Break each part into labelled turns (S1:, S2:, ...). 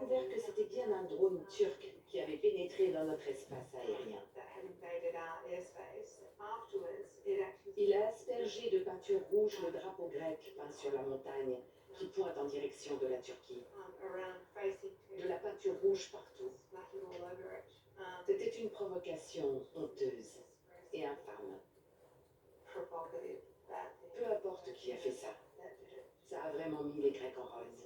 S1: découvert que c'était bien un drone turc qui avait pénétré dans notre espace aérien. Il a aspergé de peinture rouge le drapeau grec peint sur la montagne qui pointe en direction de la Turquie. De la peinture rouge partout. C'était une provocation honteuse et infâme. Peu importe qui a fait ça. Ça a vraiment mis les Grecs en rose.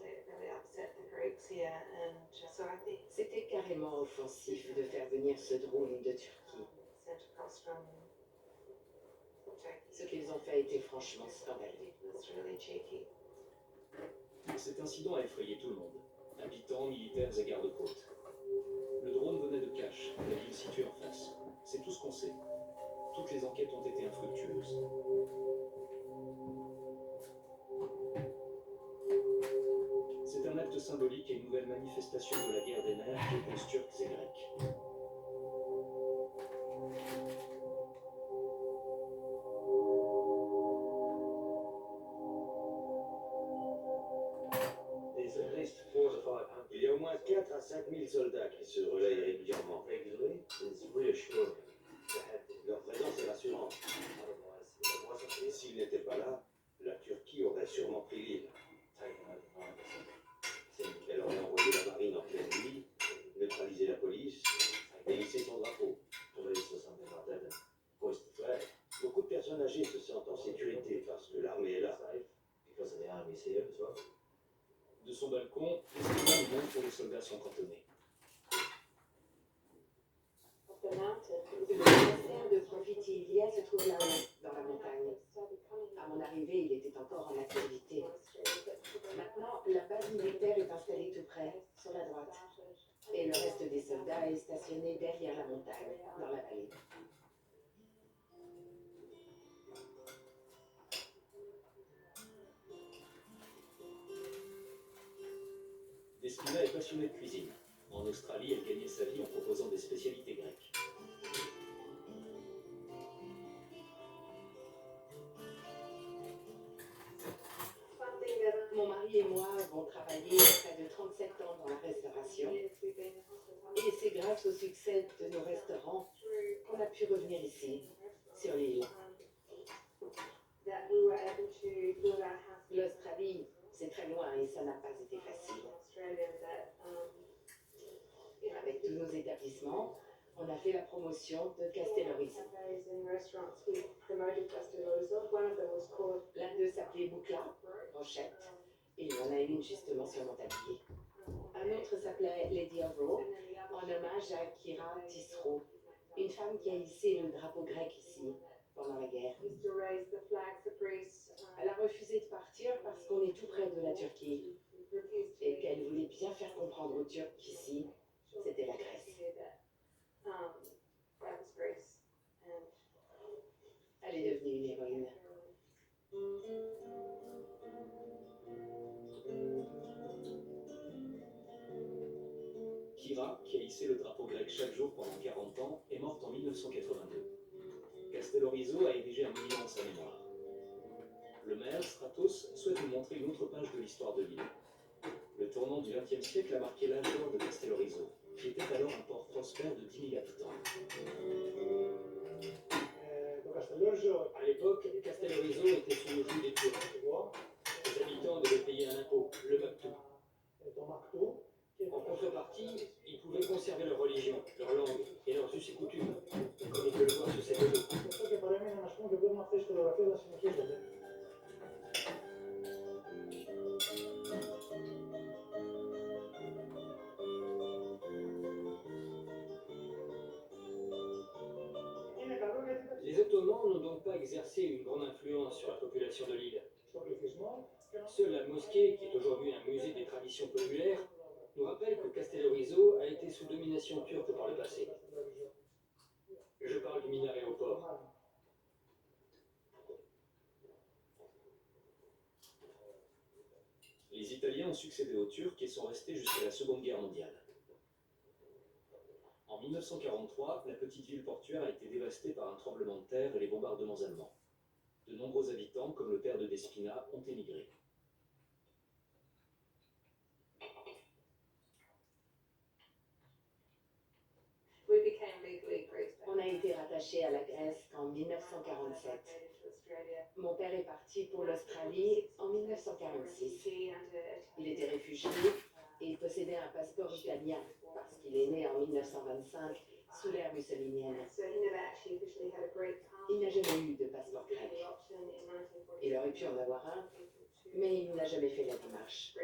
S1: C'était carrément offensif de faire venir ce drone de Turquie. Ce qu'ils ont fait était franchement scandaleux.
S2: Cet incident a effrayé tout le monde, habitants, militaires et gardes-côtes. Le drone venait de Kaş, la ville située en face. C'est tout ce qu'on sait. Toutes les enquêtes ont été infructueuses. C'est un acte symbolique et une nouvelle manifestation de la guerre des nerfs qui oppose Turcs et Grecs.
S3: Il y a au moins 4 à 5 000 soldats qui se relayent régulièrement. Leur présence est rassurante. Et s'ils n'étaient pas là, la Turquie aurait sûrement pris l'île. Elle aurait envoyé la marine en pleine nuit, neutralisé la police et hissé son drapeau. Beaucoup de personnes âgées se sentent en sécurité parce que l'armée est là.
S2: De son balcon, Destina montre où les soldats sont cantonnés.
S1: Le monastère de Profitilia se trouve là-haut, dans la montagne. À mon arrivée, il était encore en activité. Maintenant, la base militaire est installée tout près, sur la droite. Et le reste des soldats est stationné derrière la montagne, dans la vallée.
S2: Destina est passionnée de cuisine. En Australie, elle gagnait sa vie en proposant des spécialités grecques.
S1: Mon mari et moi avons travaillé près de 37 ans dans la restauration. Et c'est grâce au succès de nos restaurants qu'on a pu revenir ici, sur l'île. L'Australie, c'est très loin et ça n'a pas été facile. Avec tous nos établissements, on a fait la promotion de Castellorizo. L'un d'eux s'appelait Boucla, Rochette, et il y en a une justement sur mon tablier. Un autre s'appelait Lady of Raw, en hommage à Kira Tisro, une femme qui a hissé le drapeau grec ici pendant la guerre. Elle a refusé de partir parce qu'on est tout près de la Turquie et qu'elle voulait bien faire comprendre aux Turcs qu'ici, c'était la Grèce. Elle est devenue une héroïne.
S2: Kira, qui a hissé le drapeau grec chaque jour pendant 40 ans, est morte en 1982. Castellorizo a érigé un monument en sa mémoire. Le maire, Stratos, souhaite nous montrer une autre page de l'histoire de l'île. Le tournant du XXe siècle a marqué l'âge d'or de Castellorizo, qui était alors un port prospère de 10 000 habitants. À l'époque, Castellorizo était sous le joug des Turcs. Les habitants devaient payer un impôt, le maktou. En contrepartie, ils pouvaient conserver leur religion, leur langue et leurs us et coutumes, comme on peut le voir sur cette photo. Les Ottomans n'ont donc pas exercé une grande influence sur la population de l'île. Seule la mosquée, qui est aujourd'hui un musée des traditions populaires, nous rappelle que Castellorizo a été sous domination turque par le passé. Je parle du minaret au port. Les Italiens ont succédé aux Turcs et sont restés jusqu'à la Seconde Guerre mondiale. En 1943, la petite ville portuaire a été dévastée par un tremblement de terre et les bombardements allemands. De nombreux habitants, comme le père de Despina, ont émigré.
S1: On a été rattaché à la Grèce qu'en 1947. Mon père est parti pour l'Australie en 1946. Il était réfugié et il possédait un passeport italien parce qu'il est né en 1925 sous l'ère mussolinienne. Il n'a jamais eu de passeport grec. Il aurait pu en avoir un, mais il n'a jamais fait la démarche.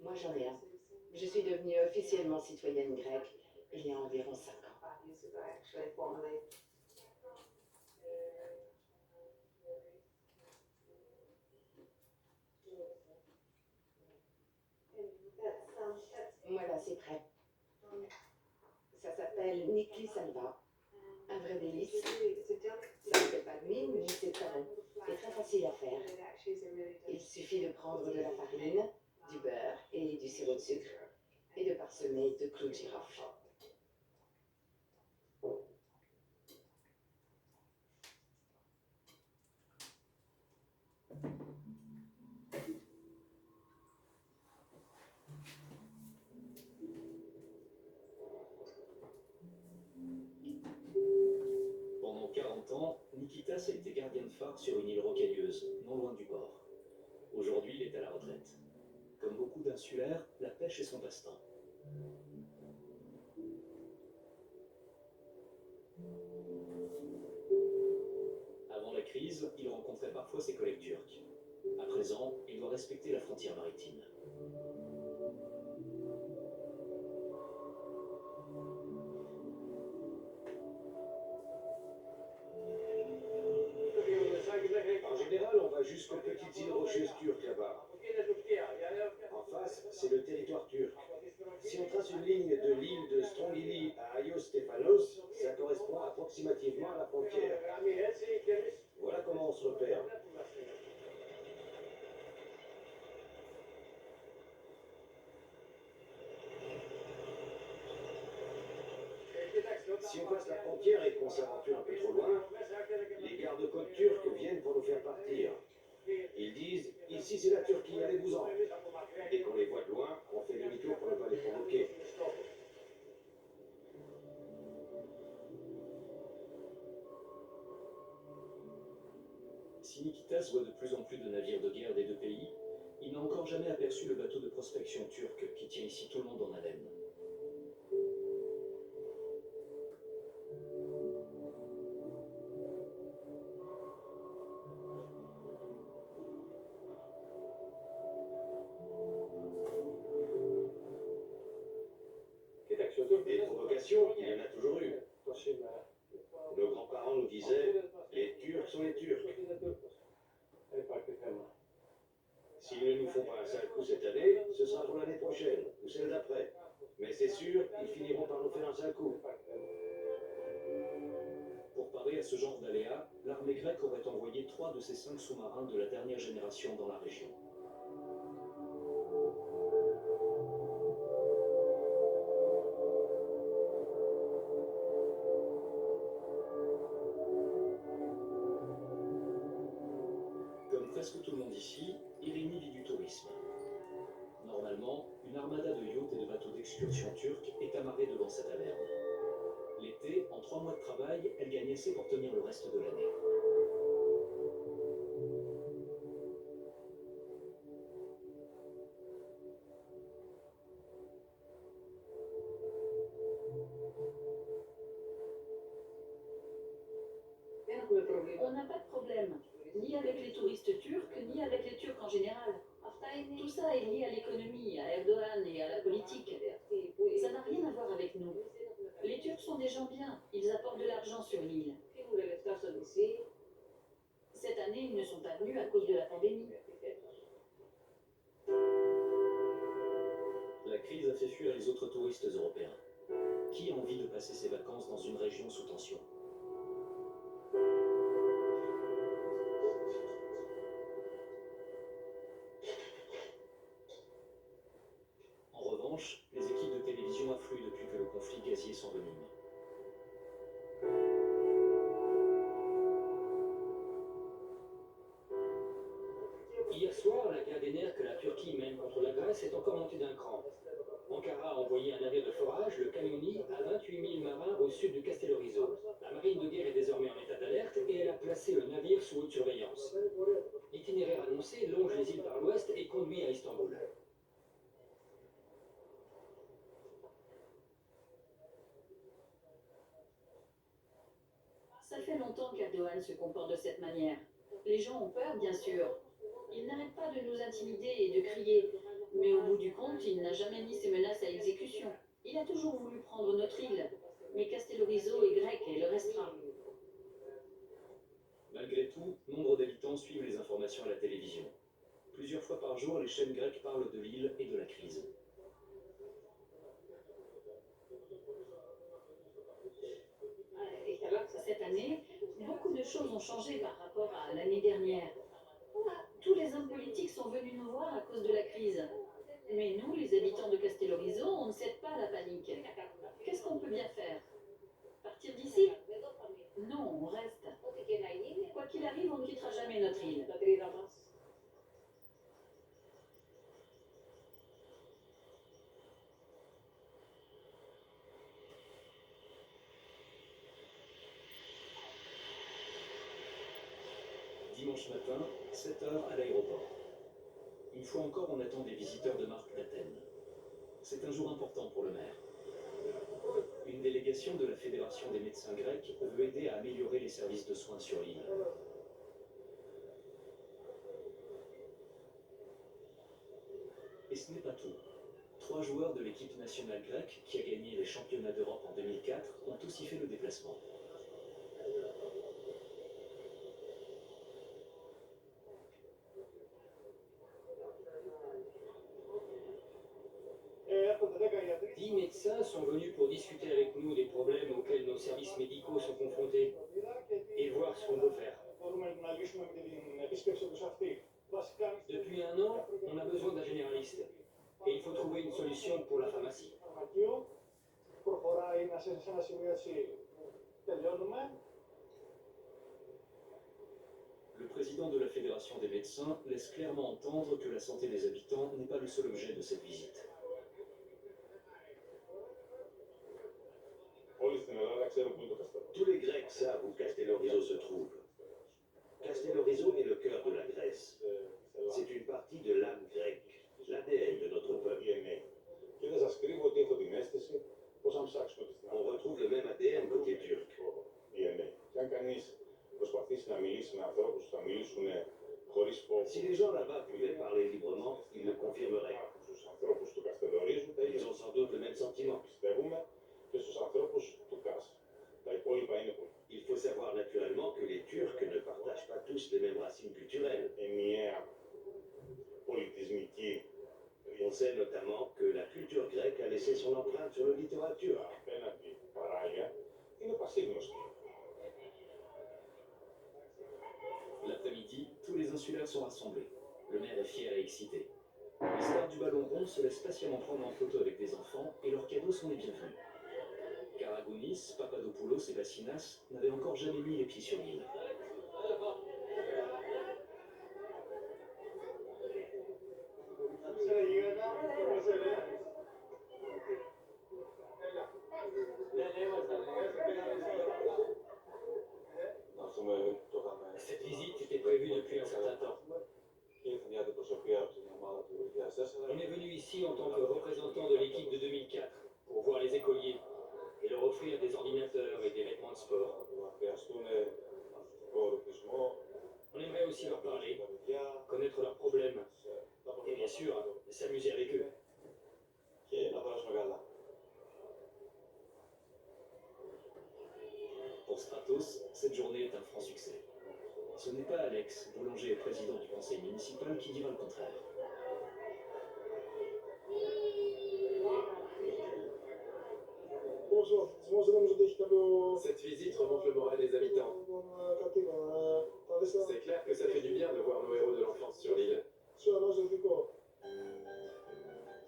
S1: Moi j'en ai un. Je suis devenue officiellement citoyenne grecque il y a environ 5 ans. Voilà, c'est prêt. Ça s'appelle Niki Salva. Un vrai délice. Ça ne fait pas de mine, mais c'est très bon et très facile à faire. Il suffit de prendre de la farine, du beurre et du sirop de sucre et de parsemer de clous de girofle.
S2: Pendant 40 ans, Nikitas a été gardien de phare sur une île rocailleuse, non loin du port. Aujourd'hui, il est à la retraite. Comme beaucoup d'insulaires, la pêche est son passe-temps. Avant la crise, il rencontrait parfois ses collègues turcs. À présent, il doit respecter la frontière maritime.
S3: En général, on va jusqu'aux petites îles rocheuses turques là-bas. En face, c'est le territoire turc. Si on trace une ligne de l'île de Strongili à Ayos Stefanos, ça correspond approximativement à la frontière. Voilà comment on se repère. Si on passe la frontière et qu'on s'aventure un peu trop loin, les gardes-côtes turcs viennent pour nous faire partir. Ils disent « Ici c'est la Turquie, allez-vous-en ». Dès qu'on les voit de loin, on fait demi-tour pour ne pas les provoquer.
S2: Si Nikitas voit de plus en plus de navires de guerre des deux pays, il n'a encore jamais aperçu le bateau de prospection turc qui tient ici tout le monde en haleine.
S3: Des provocations, il y en a toujours eu. Nos grands-parents nous disaient « Les Turcs sont les Turcs ». S'ils ne nous font pas un sale coup cette année, ce sera pour l'année prochaine, ou celle d'après. Mais c'est sûr, ils finiront par nous faire un sale coup.
S2: Pour parer à ce genre d'aléas, l'armée grecque aurait envoyé 3 de ses 5 sous-marins de la dernière génération dans la région. Comme presque tout le monde ici, Irini vit du tourisme. Normalement, une armada de yachts et de bateaux d'excursion turcs est amarrée devant sa taverne. L'été, en 3 mois de travail, elle gagne assez pour tenir le reste de l'année.
S4: On n'a pas de problème, ni avec les touristes turcs, ni avec les Turcs en général. Tout ça est lié à l'économie, à Erdogan et à la politique. Ça n'a rien à voir avec nous. Les Turcs sont des gens bien, ils apportent de l'argent sur l'île. Cette année, ils ne sont pas venus à cause de la pandémie.
S2: La crise a fait fuir les autres touristes européens. Qui a envie de passer ses vacances dans une région sous tension ? En revanche, les équipes de télévision affluent depuis que le conflit gazier s'envenime.
S5: Hier soir, la guerre des nerfs que la Turquie mène contre la Grèce est encore montée d'un cran.
S2: Ankara a envoyé un navire de forage, le Kanuni, à 28 000 marins au sud de Castellorizo. La marine de guerre est désormais en état d'alerte et elle a placé le navire sous haute surveillance. L'itinéraire annoncé longe les îles par l'ouest et conduit à Istanbul.
S4: Ça fait longtemps qu'Erdogan se comporte de cette manière. Les gens ont peur, bien sûr. Il n'arrête pas de nous intimider et de crier. Mais au bout du compte, il n'a jamais mis ses menaces à exécution. Il a toujours voulu prendre notre île. Mais Castellorizo est grec et le restera.
S2: Malgré tout, nombre d'habitants suivent les informations à la télévision. Plusieurs fois par jour, les chaînes grecques parlent de l'île et de la crise.
S4: Cette année, beaucoup de choses ont changé par rapport à l'année dernière. Tous les hommes politiques sont venus nous voir à cause de la crise. Mais nous, les habitants de Castellorizo, on ne cède pas à la panique. Qu'est-ce qu'on peut bien faire? Partir d'ici? Non, on reste. Quoi qu'il arrive, on ne quittera jamais notre île.
S2: Dimanche matin, 7 h à l'aéroport. Une fois encore, on attend des visiteurs de marque d'Athènes. C'est un jour important pour le maire. Une délégation de la Fédération des médecins grecs veut aider à améliorer les services de soins sur l'île. Et ce n'est pas tout. 3 joueurs de l'équipe nationale grecque, qui a gagné les championnats d'Europe en 2004, ont aussi fait le déplacement. Dix médecins sont venus pour discuter avec nous des problèmes auxquels nos services médicaux sont confrontés et voir ce qu'on peut faire. Depuis un an, on a besoin d'un généraliste et il faut trouver une solution pour la pharmacie. Le président de la Fédération des médecins laisse clairement entendre que la santé des habitants n'est pas le seul objet de cette visite.
S3: Tous les Grecs savent où Castellorizo se trouve. Castellorizo est le cœur de la Grèce. C'est une partie de l'âme grecque, l'ADN de notre peuple. On retrouve le même ADN côté turc. Si les gens là-bas pouvaient parler librement, ils le confirmeraient. Ils ont sans doute le même sentiment. Il faut savoir naturellement que les Turcs ne partagent pas tous les mêmes racines culturelles. On sait notamment que la culture grecque a laissé son empreinte sur le littoral turc.
S2: L'après-midi, tous les insulaires sont rassemblés. Le maire est fier et excité. Les stars du ballon rond se laissent patiemment prendre en photo avec des enfants et leurs cadeaux sont les bienvenus. Karagounis, Papadopoulos et Bassinas n'avaient encore jamais mis les pieds sur l'île. Cette visite était prévue depuis un certain temps. On est venu ici en tant que représentant de l'équipe de 2004 pour voir les écoliers et leur offrir des ordinateurs et des vêtements de sport. On aimerait aussi leur parler, connaître leurs problèmes et bien sûr s'amuser avec eux. Pour Stratos, cette journée est un franc succès. Ce n'est pas Alex, boulanger et président du conseil municipal, qui dira le contraire.
S5: Cette visite remonte le moral des habitants. C'est clair que ça fait du bien de voir nos héros de l'enfance sur l'île.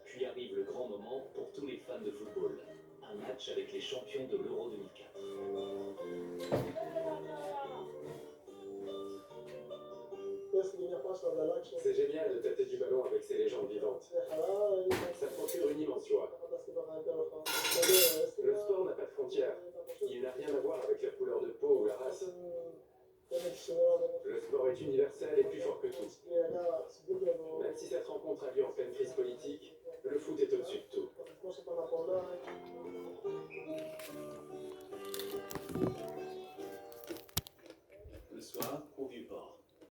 S2: Puis arrive le grand moment pour tous les fans de football. Un match avec les champions de l'Euro 2004.
S5: C'est génial de tâter du ballon avec ces légendes vivantes. Ça procure une immense joie. Le sport n'a pas de frontières. Il n'a rien à voir avec la couleur de peau ou la race. Le sport est universel et plus fort que tout. Même si cette rencontre a lieu en pleine crise politique, le foot est au-dessus de tout.